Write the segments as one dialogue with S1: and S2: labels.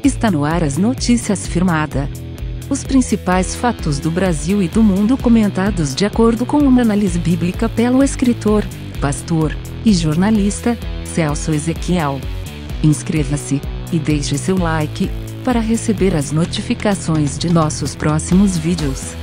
S1: Está no ar as notícias firmada. Os principais fatos do Brasil e do mundo comentados de acordo com uma análise bíblica pelo escritor, pastor e jornalista Celso Ezequiel. Inscreva-se e deixe seu like para receber as notificações de nossos próximos vídeos.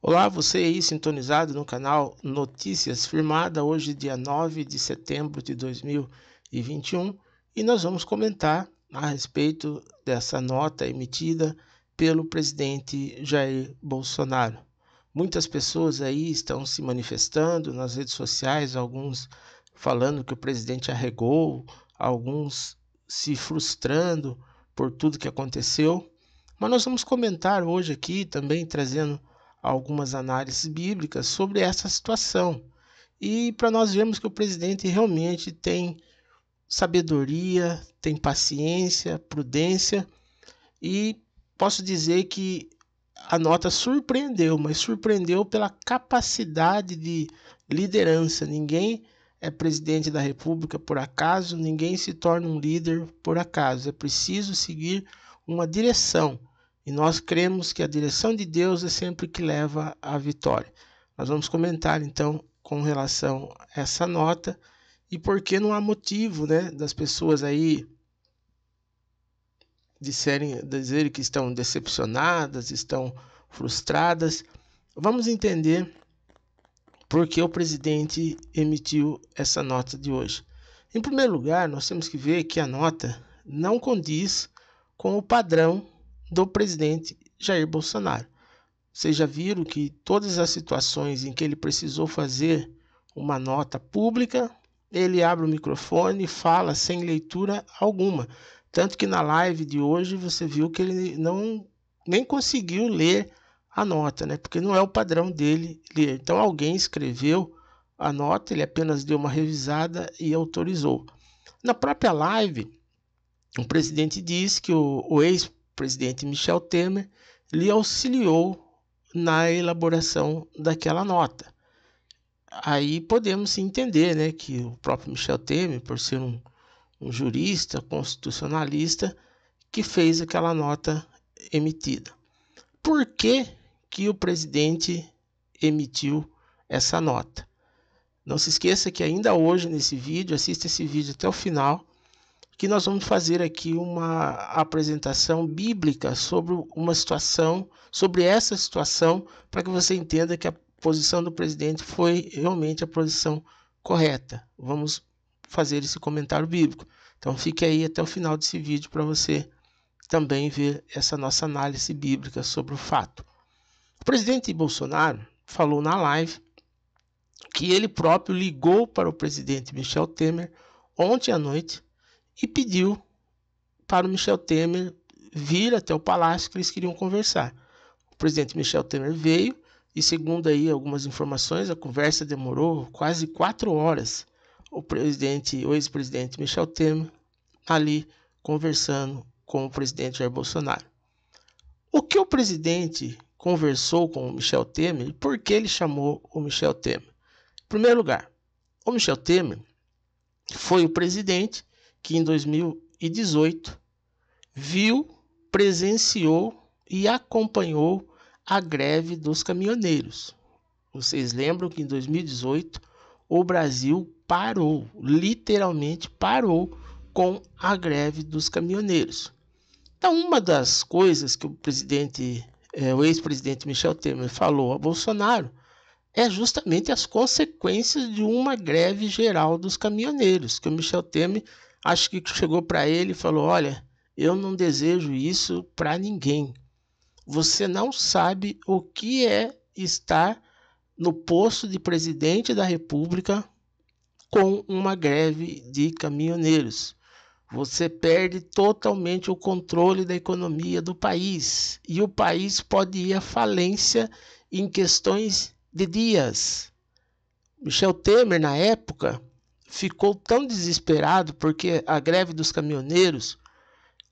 S2: Olá, você aí sintonizado no canal Notícias Firmada, hoje dia 9 de setembro de 2021, e nós vamos comentar a respeito dessa nota emitida pelo presidente Jair Bolsonaro. Muitas pessoas aí estão se manifestando nas redes sociais, alguns falando que o presidente arregou, alguns se frustrando por tudo que aconteceu, mas nós vamos comentar hoje aqui também trazendo algumas análises bíblicas sobre essa situação e para nós vermos que o presidente realmente tem sabedoria, tem paciência, prudência, e posso dizer que a nota surpreendeu, mas surpreendeu pela capacidade de liderança. Ninguém é presidente da República por acaso, ninguém se torna um líder por acaso, é preciso seguir uma direção. E nós cremos que a direção de Deus é sempre que leva à vitória. Nós vamos comentar então com relação a essa nota e por que não há motivo, das pessoas aí dizerem que estão decepcionadas, estão frustradas. Vamos entender por que o presidente emitiu essa nota de hoje. Em primeiro lugar, nós temos que ver que a nota não condiz com o padrão do presidente Jair Bolsonaro. Vocês já viram que todas as situações em que ele precisou fazer uma nota pública, ele abre o microfone e fala sem leitura alguma. Tanto que na live de hoje você viu que ele nem conseguiu ler a nota, porque não é o padrão dele ler. Então alguém escreveu a nota, ele apenas deu uma revisada e autorizou. Na própria live, o presidente disse que o ex-presidente Michel Temer lhe auxiliou na elaboração daquela nota. Aí podemos entender, que o próprio Michel Temer, por ser um jurista, constitucionalista, que fez aquela nota emitida. Por que o presidente emitiu essa nota? Não se esqueça que ainda hoje nesse vídeo, assista esse vídeo até o final, que nós vamos fazer aqui uma apresentação bíblica sobre uma situação, sobre essa situação, para que você entenda que a posição do presidente foi realmente a posição correta. Vamos fazer esse comentário bíblico. Então fique aí até o final desse vídeo para você também ver essa nossa análise bíblica sobre o fato. O presidente Bolsonaro falou na live que ele próprio ligou para o presidente Michel Temer ontem à noite e pediu para o Michel Temer vir até o palácio que eles queriam conversar. O presidente Michel Temer veio e, segundo aí algumas informações, a conversa demorou quase 4 horas. O ex-presidente Michel Temer ali conversando com o presidente Jair Bolsonaro. O que o presidente conversou com o Michel Temer e por que ele chamou o Michel Temer? Em primeiro lugar, o Michel Temer foi o presidente que em 2018 viu, presenciou e acompanhou a greve dos caminhoneiros. Vocês lembram que em 2018 o Brasil parou, literalmente parou com a greve dos caminhoneiros. Então, uma das coisas que o ex-presidente Michel Temer falou a Bolsonaro é justamente as consequências de uma greve geral dos caminhoneiros, que o Michel Temer acho que chegou para ele e falou: olha, eu não desejo isso para ninguém. Você não sabe o que é estar no posto de presidente da República com uma greve de caminhoneiros. você perde totalmente o controle da economia do país. E o país pode ir à falência em questões de dias. Michel Temer, na época, ficou tão desesperado porque a greve dos caminhoneiros,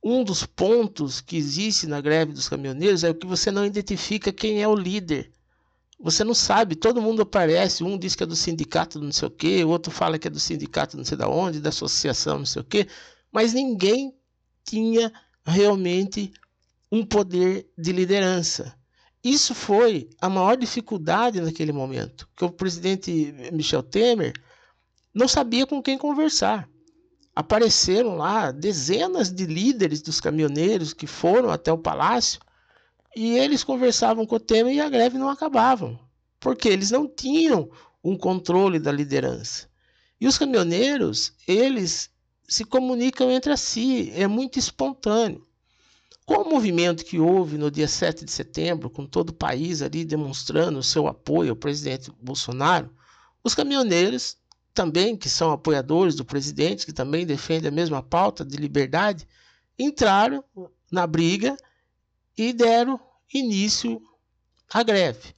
S2: um dos pontos que existe na greve dos caminhoneiros é que você não identifica quem é o líder. Você não sabe, todo mundo aparece, um diz que é do sindicato não sei o quê, o outro fala que é do sindicato não sei da onde, da associação não sei o quê, mas ninguém tinha realmente um poder de liderança. Isso foi a maior dificuldade naquele momento, que o presidente Michel Temer não sabia com quem conversar. Apareceram lá dezenas de líderes dos caminhoneiros que foram até o palácio e eles conversavam com o Temer e a greve não acabava, porque eles não tinham um controle da liderança. E os caminhoneiros, eles se comunicam entre si, é muito espontâneo. Com o movimento que houve no dia 7 de setembro, com todo o país ali demonstrando o seu apoio ao presidente Bolsonaro, os caminhoneiros também, que são apoiadores do presidente, que também defendem a mesma pauta de liberdade, entraram na briga e deram início à greve.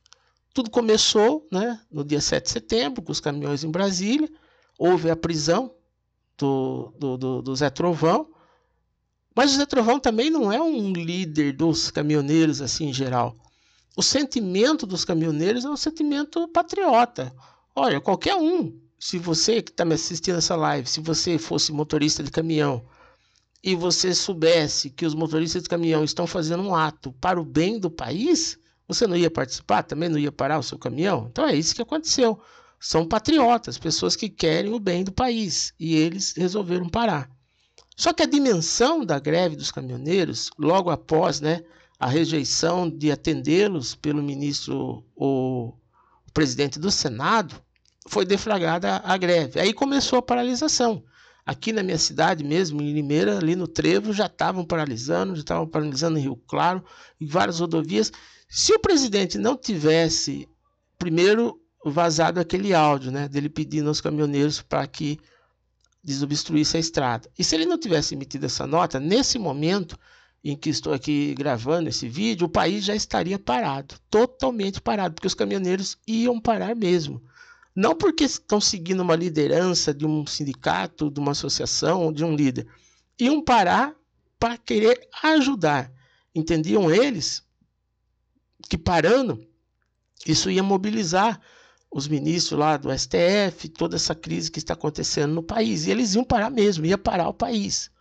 S2: Tudo começou, no dia 7 de setembro, com os caminhões em Brasília, houve a prisão do Zé Trovão, mas o Zé Trovão também não é um líder dos caminhoneiros assim em geral. O sentimento dos caminhoneiros é um sentimento patriota. Olha, qualquer um, se você que está me assistindo essa live, se você fosse motorista de caminhão e você soubesse que os motoristas de caminhão estão fazendo um ato para o bem do país, você não ia participar, também não ia parar o seu caminhão? Então é isso que aconteceu. São patriotas, pessoas que querem o bem do país, e eles resolveram parar. Só que a dimensão da greve dos caminhoneiros, logo após a rejeição de atendê-los pelo ministro, o presidente do Senado, foi deflagrada a greve. Aí começou a paralisação. Aqui na minha cidade mesmo, em Limeira, ali no Trevo, já estavam paralisando em Rio Claro, em várias rodovias. Se o presidente não tivesse, primeiro, vazado aquele áudio, dele pedindo aos caminhoneiros para que desobstruísse a estrada. E se ele não tivesse emitido essa nota, nesse momento em que estou aqui gravando esse vídeo, o país já estaria parado, totalmente parado, porque os caminhoneiros iam parar mesmo. Não porque estão seguindo uma liderança de um sindicato, de uma associação, de um líder. Iam parar para querer ajudar. Entendiam eles que parando, isso ia mobilizar os ministros lá do STF, toda essa crise que está acontecendo no país. E eles iam parar mesmo, ia parar o país.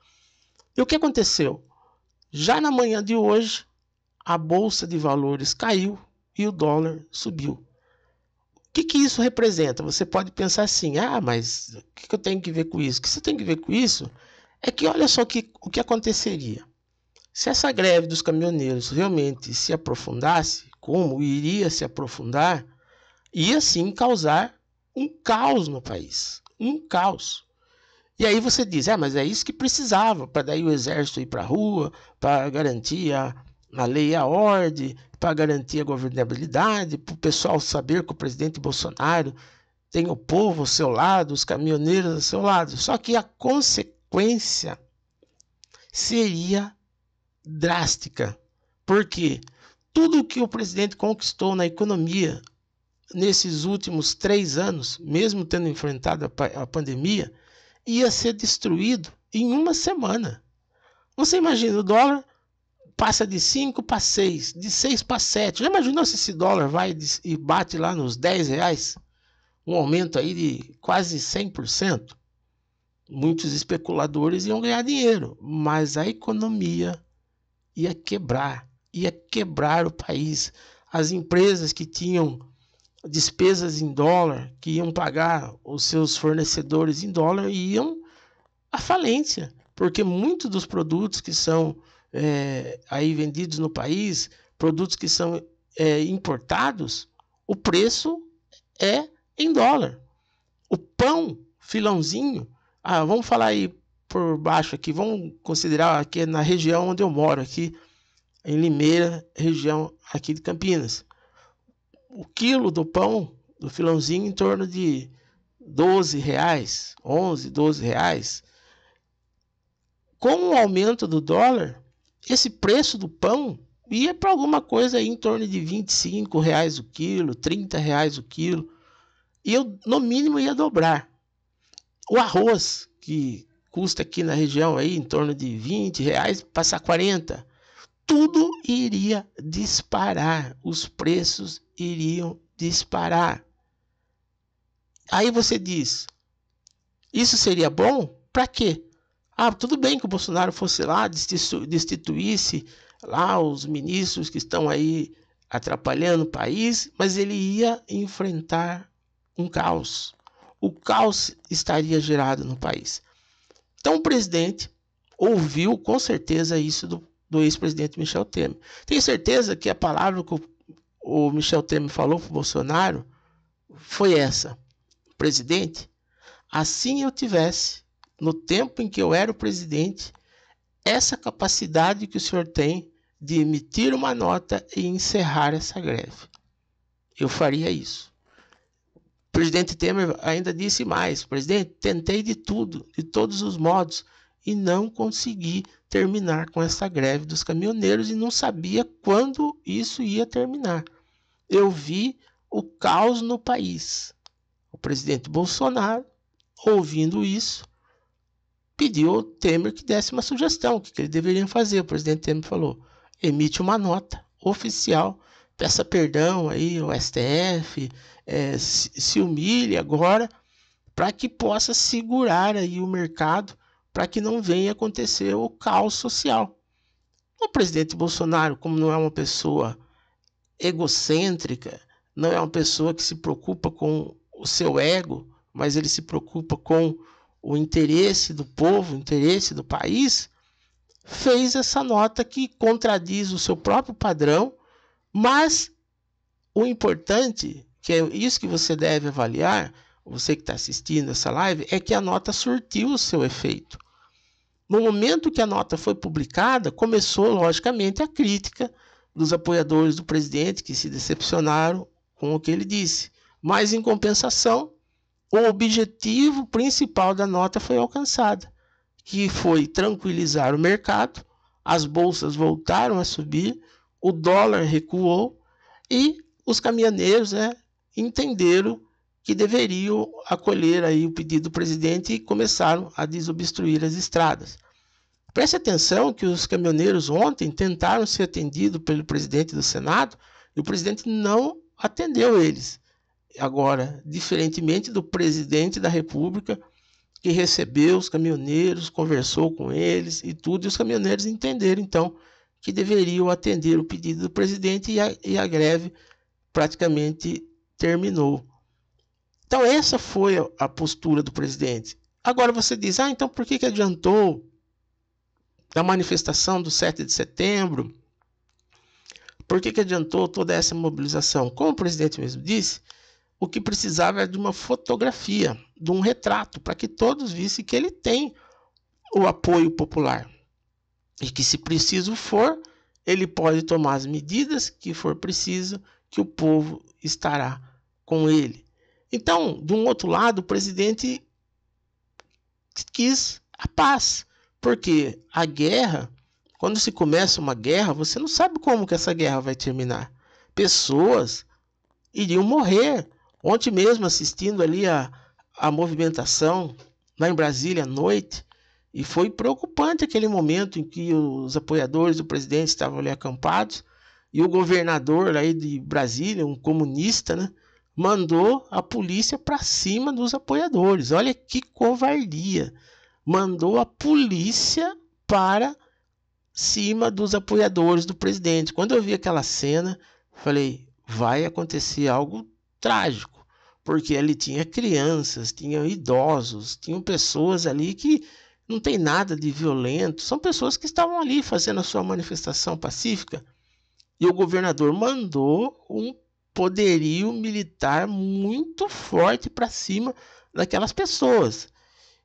S2: E o que aconteceu? Já na manhã de hoje, a Bolsa de Valores caiu e o dólar subiu. O que isso representa? Você pode pensar assim, mas o que eu tenho que ver com isso? O que você tem que ver com isso é que olha só o que aconteceria. Se essa greve dos caminhoneiros realmente se aprofundasse, como iria se aprofundar, ia sim causar um caos no país, um caos. E aí você diz, mas é isso que precisava, para daí o exército ir para a rua, para garantir a lei e a ordem, para garantir a governabilidade, para o pessoal saber que o presidente Bolsonaro tem o povo ao seu lado, os caminhoneiros ao seu lado. Só que a consequência seria drástica, porque tudo que o presidente conquistou na economia nesses últimos 3 anos, mesmo tendo enfrentado a pandemia, ia ser destruído em uma semana. Você imagina, o dólar passa de 5 para 6, de 6 para 7. Já imaginou se esse dólar vai e bate lá nos R$10? Um aumento aí de quase 100%. Muitos especuladores iam ganhar dinheiro, mas a economia ia quebrar o país. As empresas que tinham despesas em dólar, que iam pagar os seus fornecedores em dólar, iam à falência, porque muitos dos produtos que são aí vendidos no país, produtos que são importados, o preço é em dólar. O pão, filãozinho, vamos falar aí por baixo aqui, vamos considerar aqui na região onde eu moro, aqui em Limeira, região aqui de Campinas. O quilo do pão, do filãozinho, em torno de R$12, R$11, R$12. com o aumento do dólar, esse preço do pão ia para alguma coisa aí em torno de R$25 o quilo, R$30 o quilo. E eu, no mínimo, ia dobrar. O arroz, que custa aqui na região aí em torno de R$20, passar 40. Tudo iria disparar. Os preços iriam disparar. Aí você diz, isso seria bom? Para quê? Ah, tudo bem que o Bolsonaro fosse lá, destituísse lá os ministros que estão aí atrapalhando o país, mas ele ia enfrentar um caos. O caos estaria gerado no país. Então o presidente ouviu com certeza isso do ex-presidente Michel Temer. Tenho certeza que a palavra que o Michel Temer falou para o Bolsonaro foi essa: presidente, assim eu tivesse, no tempo em que eu era o presidente, essa capacidade que o senhor tem de emitir uma nota e encerrar essa greve, eu faria isso. O presidente Temer ainda disse mais: presidente, tentei de tudo, de todos os modos, e não consegui terminar com essa greve dos caminhoneiros e não sabia quando isso ia terminar. Eu vi o caos no país. O presidente Bolsonaro, ouvindo isso, pediu ao Temer que desse uma sugestão, o que eles deveriam fazer. O presidente Temer falou: emite uma nota oficial, peça perdão aí ao STF, se humilhe agora, para que possa segurar aí o mercado, para que não venha acontecer o caos social. O presidente Bolsonaro, como não é uma pessoa egocêntrica, não é uma pessoa que se preocupa com o seu ego, mas ele se preocupa com o interesse do povo, o interesse do país, fez essa nota que contradiz o seu próprio padrão, mas o importante, que é isso que você deve avaliar, você que está assistindo essa live, é que a nota surtiu o seu efeito. No momento que a nota foi publicada, começou, logicamente, a crítica dos apoiadores do presidente, que se decepcionaram com o que ele disse. Mas, em compensação, o objetivo principal da nota foi alcançado, que foi tranquilizar o mercado, as bolsas voltaram a subir, o dólar recuou e os caminhoneiros entenderam que deveriam acolher aí o pedido do presidente e começaram a desobstruir as estradas. Preste atenção que os caminhoneiros ontem tentaram ser atendidos pelo presidente do Senado e o presidente não atendeu eles. Agora, diferentemente do presidente da República, que recebeu os caminhoneiros, conversou com eles e tudo, e os caminhoneiros entenderam então que deveriam atender o pedido do presidente e a greve praticamente terminou. Então essa foi a postura do presidente. Agora você diz, então por que adiantou da manifestação do 7 de setembro? Por que adiantou toda essa mobilização? Como o presidente mesmo disse, o que precisava era de uma fotografia, de um retrato, para que todos vissem que ele tem o apoio popular. E que, se preciso for, ele pode tomar as medidas que for preciso, que o povo estará com ele. Então, de um outro lado, o presidente quis a paz, porque a guerra, quando se começa uma guerra, você não sabe como que essa guerra vai terminar. Pessoas iriam morrer. Ontem mesmo, assistindo ali a movimentação lá em Brasília à noite, e foi preocupante aquele momento em que os apoiadores do presidente estavam ali acampados e o governador aí de Brasília, um comunista, mandou a polícia para cima dos apoiadores. Olha que covardia! Mandou a polícia para cima dos apoiadores do presidente. Quando eu vi aquela cena, falei, vai acontecer algo trágico, porque ali tinha crianças, tinha idosos, tinham pessoas ali que não tem nada de violento, são pessoas que estavam ali fazendo a sua manifestação pacífica, e o governador mandou um poderio militar muito forte para cima daquelas pessoas.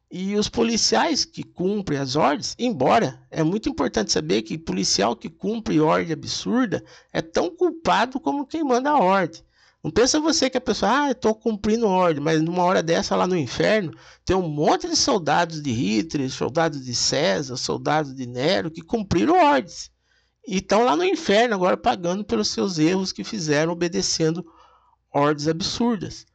S2: E os policiais que cumprem as ordens, embora é muito importante saber que policial que cumpre ordem absurda é tão culpado como quem manda a ordem. Não pensa você que a pessoa, eu estou cumprindo ordem, mas numa hora dessa lá no inferno, tem um monte de soldados de Hitler, soldados de César, soldados de Nero, que cumpriram ordens. E estão lá no inferno agora pagando pelos seus erros que fizeram, obedecendo ordens absurdas.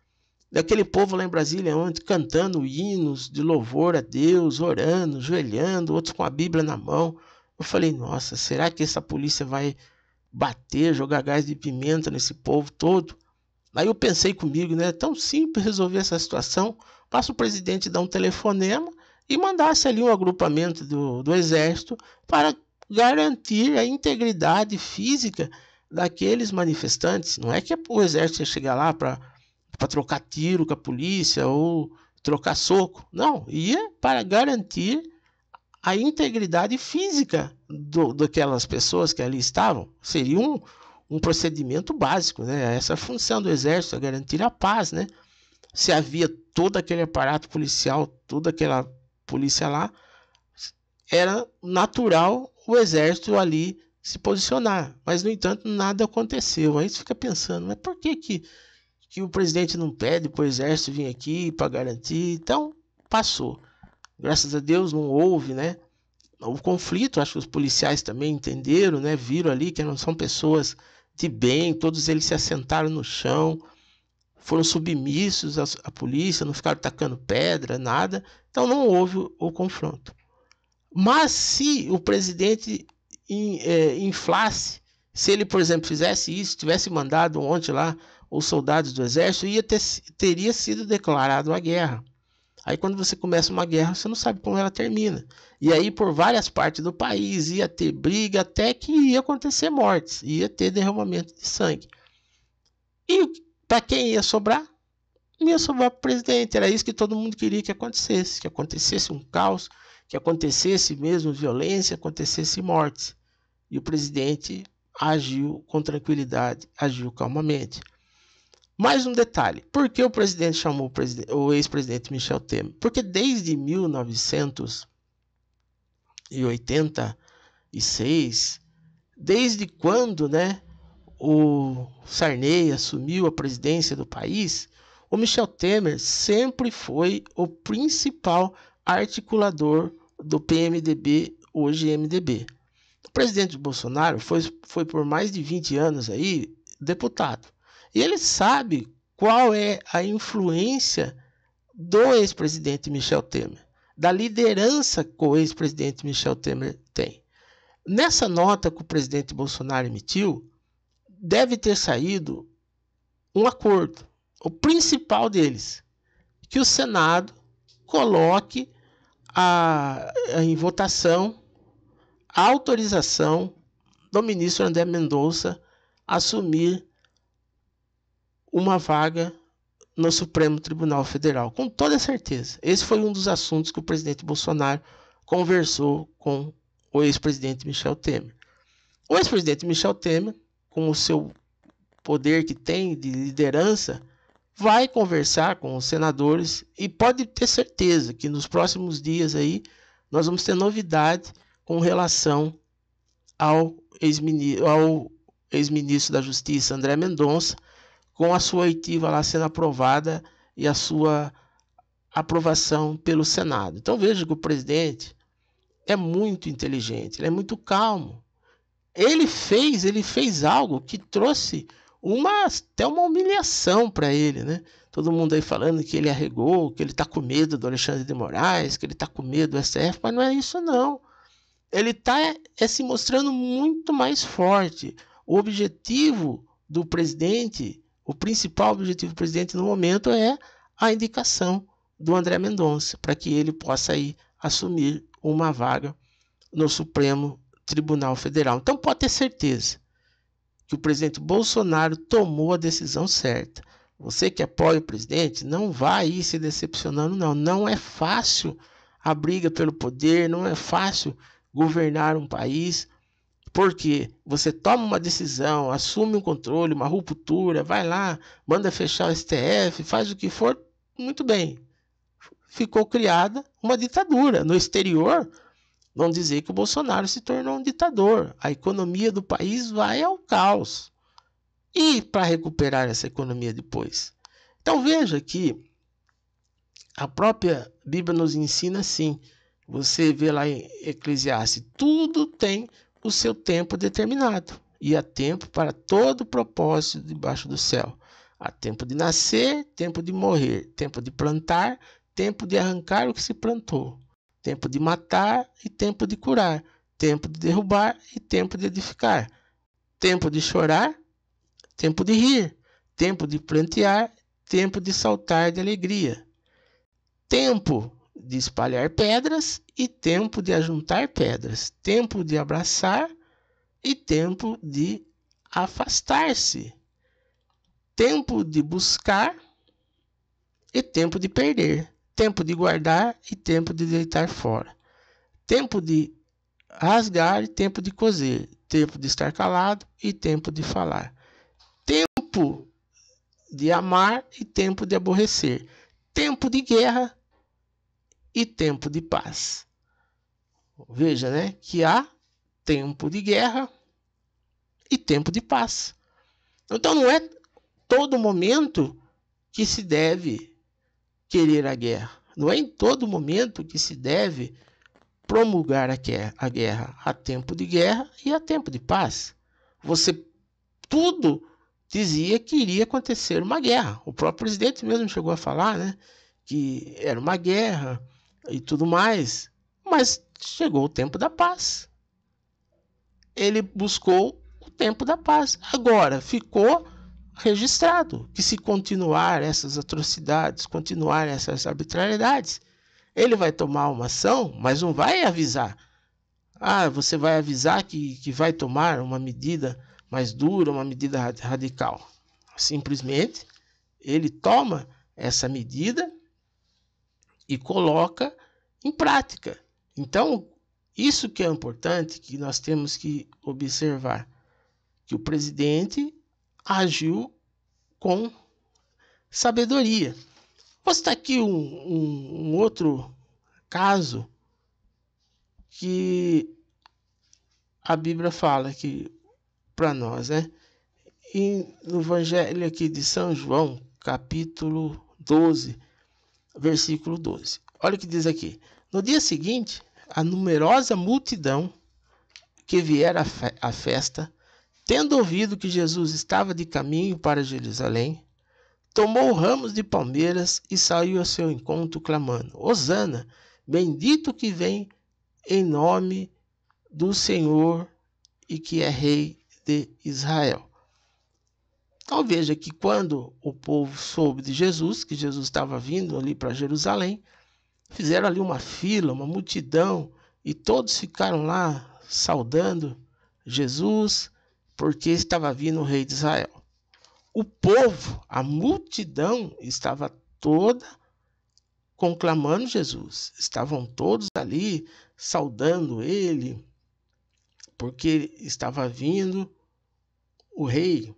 S2: Daquele povo lá em Brasília, onde cantando hinos de louvor a Deus, orando, ajoelhando, outros com a Bíblia na mão. Eu falei, nossa, será que essa polícia vai bater, jogar gás de pimenta nesse povo todo? Aí eu pensei comigo, né? É tão simples resolver essa situação. Basta o presidente dar um telefonema e mandasse ali um agrupamento do exército para garantir a integridade física daqueles manifestantes. Não é que o exército ia chegar lá para trocar tiro com a polícia ou trocar soco. Não, ia para garantir a integridade física daquelas pessoas que ali estavam. Seria um procedimento básico, né? Essa função do exército é garantir a paz, né? Se havia todo aquele aparato policial, toda aquela polícia lá, era natural o exército ali se posicionar. Mas, no entanto, nada aconteceu. Aí você fica pensando, mas por que o presidente não pede para o exército vir aqui para garantir? Então, passou. Graças a Deus não houve, né? O conflito, acho que os policiais também entenderam, né? Viram ali que não são pessoas de bem, todos eles se assentaram no chão, foram submissos à polícia, não ficaram tacando pedra, nada. Então não houve o confronto. Mas se o presidente inflasse, se ele, por exemplo, fizesse isso, tivesse mandado ontem lá os soldados do exército, teria sido declarado a guerra. Aí quando você começa uma guerra, você não sabe como ela termina. E aí por várias partes do país ia ter briga, até que ia acontecer mortes, ia ter derramamento de sangue. E para quem ia sobrar? Ia sobrar para o presidente. Era isso que todo mundo queria que acontecesse um caos, que acontecesse mesmo violência, acontecesse mortes. E o presidente agiu com tranquilidade, agiu calmamente. Mais um detalhe, por que o presidente chamou o ex-presidente Michel Temer? Porque desde 1986, desde quando, né, o Sarney assumiu a presidência do país, o Michel Temer sempre foi o principal articulador do PMDB, hoje MDB. O presidente Bolsonaro foi por mais de 20 anos aí deputado. E ele sabe qual é a influência do ex-presidente Michel Temer, da liderança que o ex-presidente Michel Temer tem. Nessa nota que o presidente Bolsonaro emitiu, deve ter saído um acordo, o principal deles, que o Senado coloque em votação a autorização do ministro André Mendonça assumir uma vaga no Supremo Tribunal Federal, com toda certeza. Esse foi um dos assuntos que o presidente Bolsonaro conversou com o ex-presidente Michel Temer. O ex-presidente Michel Temer, com o seu poder que tem de liderança, vai conversar com os senadores e pode ter certeza que nos próximos dias aí nós vamos ter novidade com relação ao ex-ministro da Justiça, André Mendonça, com a sua oitiva lá sendo aprovada e a sua aprovação pelo Senado. Então veja que o presidente é muito inteligente, ele é muito calmo. Ele fez algo que trouxe até uma humilhação para ele, né? Todo mundo aí falando que ele arregou, que ele está com medo do Alexandre de Moraes, que ele está com medo do STF, mas não é isso não. Ele está se mostrando muito mais forte. O objetivo do presidente, o principal objetivo do presidente no momento é a indicação do André Mendonça, para que ele possa aí assumir uma vaga no Supremo Tribunal Federal. Então pode ter certeza que o presidente Bolsonaro tomou a decisão certa. Você que apoia o presidente, não vai ir se decepcionando, não. Não é fácil a briga pelo poder, não é fácil governar um país, porque você toma uma decisão, assume um controle, uma ruptura, vai lá, manda fechar o STF, faz o que for, muito bem. Ficou criada uma ditadura. No exterior, vão dizer que o Bolsonaro se tornou um ditador. A economia do país vai ao caos. E para recuperar essa economia depois? Então veja que a própria Bíblia nos ensina assim. Você vê lá em Eclesiastes, tudo tem o seu tempo determinado. E há tempo para todo propósito debaixo do céu. Há tempo de nascer, tempo de morrer, tempo de plantar, tempo de arrancar o que se plantou, tempo de matar e tempo de curar, tempo de derrubar e tempo de edificar, tempo de chorar, tempo de rir, tempo de plantear, tempo de saltar de alegria, tempo de espalhar pedras e tempo de ajuntar pedras, tempo de abraçar e tempo de afastar-se, tempo de buscar e tempo de perder, tempo de guardar e tempo de deitar fora, tempo de rasgar e tempo de coser, tempo de estar calado e tempo de falar, tempo de amar e tempo de aborrecer, tempo de guerra e tempo de paz. Veja, né, que há tempo de guerra e tempo de paz. Então não é todo momento que se deve querer a guerra. Não é em todo momento que se deve promulgar a guerra. Há tempo de guerra e há tempo de paz. Tudo dizia que iria acontecer uma guerra. O próprio presidente mesmo chegou a falar, né, que era uma guerra e tudo mais. Mas chegou o tempo da paz. Ele buscou o tempo da paz. Agora ficou registrado que se continuar essas atrocidades, continuar essas arbitrariedades, ele vai tomar uma ação, mas não vai avisar. Você vai avisar que vai tomar uma medida mais dura, uma medida radical. Simplesmente ele toma essa medida e coloca em prática. Então, isso que é importante, que nós temos que observar, que o presidente agiu com sabedoria. Vou citar aqui um outro caso que a Bíblia fala que para nós, né? E no Evangelho aqui de São João, capítulo 12, versículo 12. Olha o que diz aqui. No dia seguinte, a numerosa multidão que viera à festa, tendo ouvido que Jesus estava de caminho para Jerusalém, tomou ramos de palmeiras e saiu ao seu encontro, clamando: Hosana, bendito que vem em nome do Senhor e que é Rei de Israel. Então veja que quando o povo soube de Jesus, que Jesus estava vindo ali para Jerusalém, fizeram ali uma fila, uma multidão, e todos ficaram lá saudando Jesus, porque estava vindo o Rei de Israel. O povo, a multidão, estava toda conclamando Jesus. Estavam todos ali saudando ele, porque estava vindo o Rei,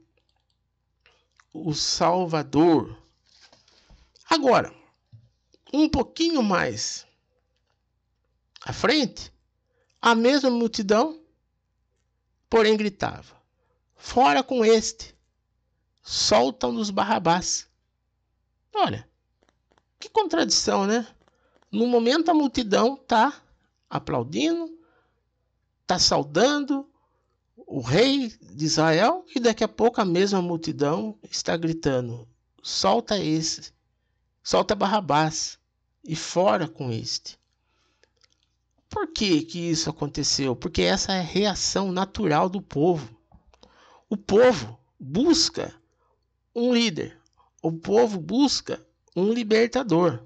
S2: o Salvador. Agora, um pouquinho mais à frente, a mesma multidão, porém, gritava: Fora com este! Soltam-nos Barrabás. Olha, que contradição, né? No momento a multidão está aplaudindo, está saudando o rei de Israel, e daqui a pouco a mesma multidão está gritando: solta esse, solta Barrabás e fora com este. Por que isso aconteceu? Porque essa é a reação natural do povo. O povo busca um líder. O povo busca um libertador.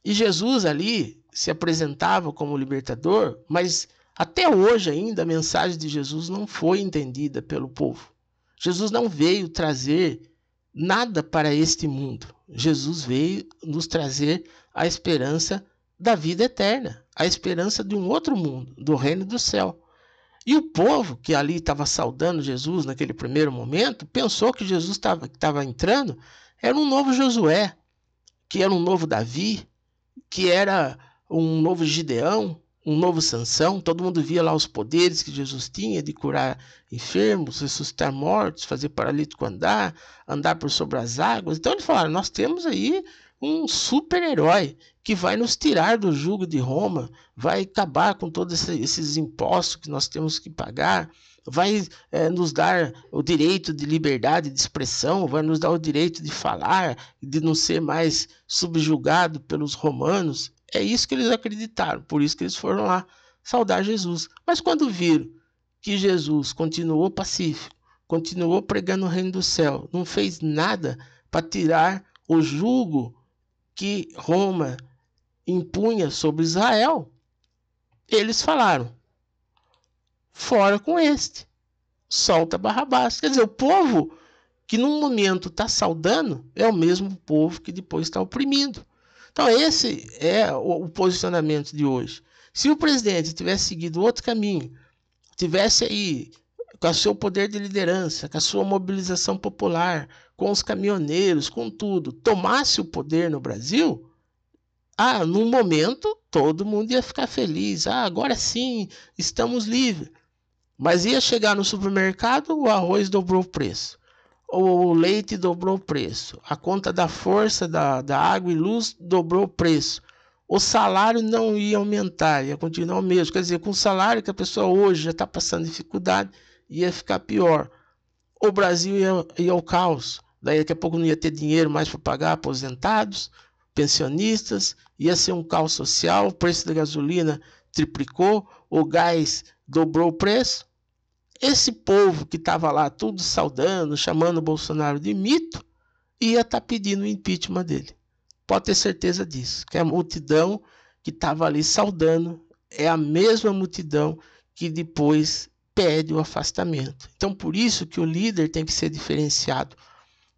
S2: E Jesus ali se apresentava como libertador, mas até hoje ainda a mensagem de Jesus não foi entendida pelo povo. Jesus não veio trazer nada para este mundo. Jesus veio nos trazer a esperança da vida eterna, a esperança de um outro mundo, do reino do céu. E o povo que ali estava saudando Jesus naquele primeiro momento, pensou que Jesus estava entrando, era um novo Josué, que era um novo Davi, que era um novo Gideão, um novo Sansão. Todo mundo via lá os poderes que Jesus tinha de curar enfermos, ressuscitar mortos, fazer paralítico andar, andar por sobre as águas. Então eles falaram, nós temos aí um super-herói que vai nos tirar do jugo de Roma, vai acabar com todos esses impostos que nós temos que pagar, vai nos dar o direito de liberdade de expressão, vai nos dar o direito de falar, de não ser mais subjugado pelos romanos. É isso que eles acreditaram, por isso que eles foram lá saudar Jesus. Mas quando viram que Jesus continuou pacífico, continuou pregando o reino do céu, não fez nada para tirar o jugo que Roma impunha sobre Israel, eles falaram, fora com este, solta Barrabás. Quer dizer, o povo que num momento está saudando é o mesmo povo que depois está oprimindo. Então esse é o posicionamento de hoje. Se o presidente tivesse seguido outro caminho, tivesse aí com o seu poder de liderança, com a sua mobilização popular, com os caminhoneiros, com tudo, tomasse o poder no Brasil, num momento todo mundo ia ficar feliz. Agora sim, estamos livres. Mas ia chegar no supermercado, o arroz dobrou o preço, o leite dobrou o preço, a conta da força da água e luz dobrou o preço. O salário não ia aumentar, ia continuar o mesmo. Quer dizer, com o salário que a pessoa hoje já está passando dificuldade, ia ficar pior. O Brasil ia ao caos. Daí daqui a pouco não ia ter dinheiro mais para pagar aposentados, pensionistas, ia ser um caos social, o preço da gasolina triplicou, o gás dobrou o preço. Esse povo que estava lá tudo saudando, chamando o Bolsonaro de mito, ia estar pedindo o impeachment dele. Pode ter certeza disso, que a multidão que estava ali saudando é a mesma multidão que depois pede o afastamento. Então, por isso que o líder tem que ser diferenciado.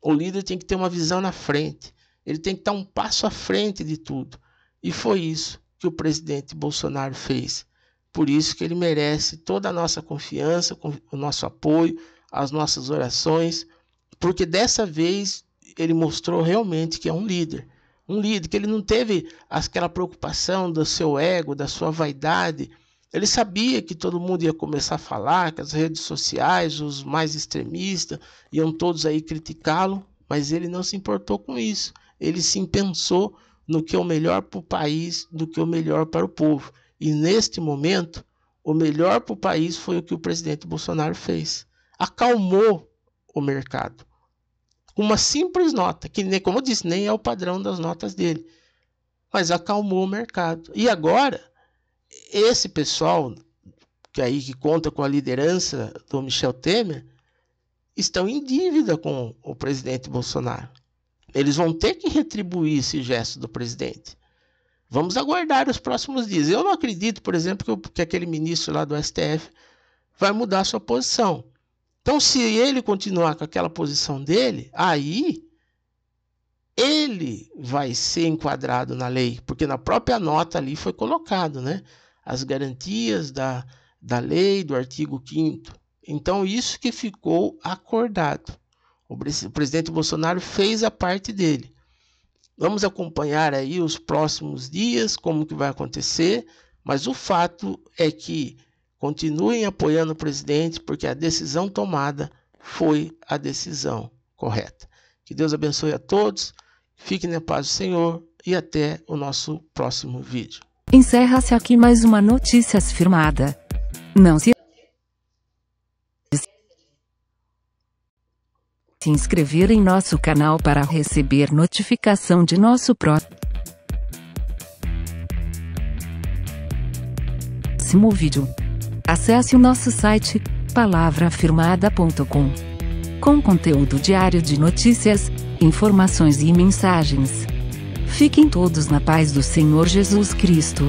S2: O líder tem que ter uma visão na frente. Ele tem que estar um passo à frente de tudo. E foi isso que o presidente Bolsonaro fez. Por isso que ele merece toda a nossa confiança, o nosso apoio, as nossas orações, porque dessa vez ele mostrou realmente que é um líder. Um líder que ele não teve aquela preocupação do seu ego, da sua vaidade. Ele sabia que todo mundo ia começar a falar, que as redes sociais, os mais extremistas, iam todos aí criticá-lo, mas ele não se importou com isso. Ele sim pensou no que é o melhor para o país, do que é o melhor para o povo. E neste momento, o melhor para o país foi o que o presidente Bolsonaro fez. Acalmou o mercado. Uma simples nota, que, como eu disse, nem é o padrão das notas dele. Mas acalmou o mercado. E agora, esse pessoal que conta com a liderança do Michel Temer, estão em dívida com o presidente Bolsonaro. Eles vão ter que retribuir esse gesto do presidente. Vamos aguardar os próximos dias. Eu não acredito, por exemplo, que aquele ministro lá do STF vai mudar sua posição. Então, se ele continuar com aquela posição dele, aí ele vai ser enquadrado na lei, porque na própria nota ali foi colocado, né, as garantias da lei, do artigo 5º. Então, isso que ficou acordado. O presidente Bolsonaro fez a parte dele. Vamos acompanhar aí os próximos dias, como que vai acontecer, mas o fato é que continuem apoiando o presidente, porque a decisão tomada foi a decisão correta. Que Deus abençoe a todos, fiquem na paz do Senhor e até o nosso próximo vídeo.
S1: Encerra-se aqui mais uma Notícias Firmada. Não se inscrever em nosso canal para receber notificação de nosso próximo vídeo. Acesse o nosso site palavrafirmada.com com conteúdo diário de notícias, informações e mensagens. Fiquem todos na paz do Senhor Jesus Cristo.